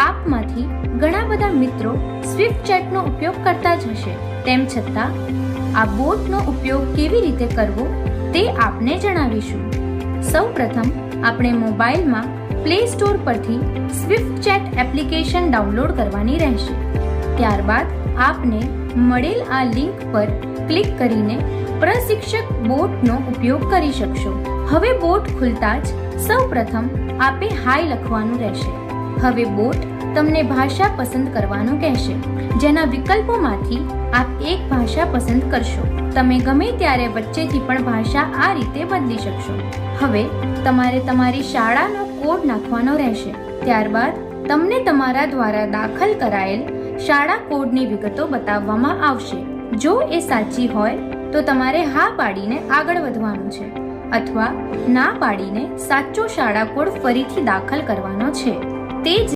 આપમાંથી ઘણા બધા મિત્રો સ્વિફ્ટ ચેટનો ઉપયોગ કરતા જ હશે. તેમ છતાં આ બોટનો ઉપયોગ કેવી રીતે કરવો તે આપને જણાવીશું. સૌપ્રથમ આપણે મોબાઈલમાં પ્લે સ્ટોર પરથી સ્વિફ્ટ ચેટ એપ્લિકેશન ડાઉનલોડ કરવાની રહેશે. ત્યારબાદ આપને મળેલ આ લિંક પર ક્લિક કરીને પ્રશિક્ષક બોટનો ઉપયોગ કરી શકશો. હવે બોટ ખુલતા જ સૌપ્રથમ આપે હાય લખવાનું રહેશે. હવે બોટ તમને ભાષા પસંદ કરવાનું કહેશે, જેના વિકલ્પોમાંથી આપ એક ભાષા પસંદ કરશો. તમે ગમે ત્યારે વચ્ચેથી પણ ભાષા આ રીતે બદલી શકશો. હવે તમારે તમારી શાળાનો કોડ નાખવાનો રહેશે. ત્યારબાદ તમને તમારા દ્વારા દાખલ કરાયેલ શાળા કોડની વિગતો બતાવવામાં આવશે. જો એ સાચી હોય તો તમારે હા પાડીને આગળ વધવાનું છે, અથવા ના પાડીને સાચો શાળા કોડ ફરીથી દાખલ કરવાનો છે. તે જ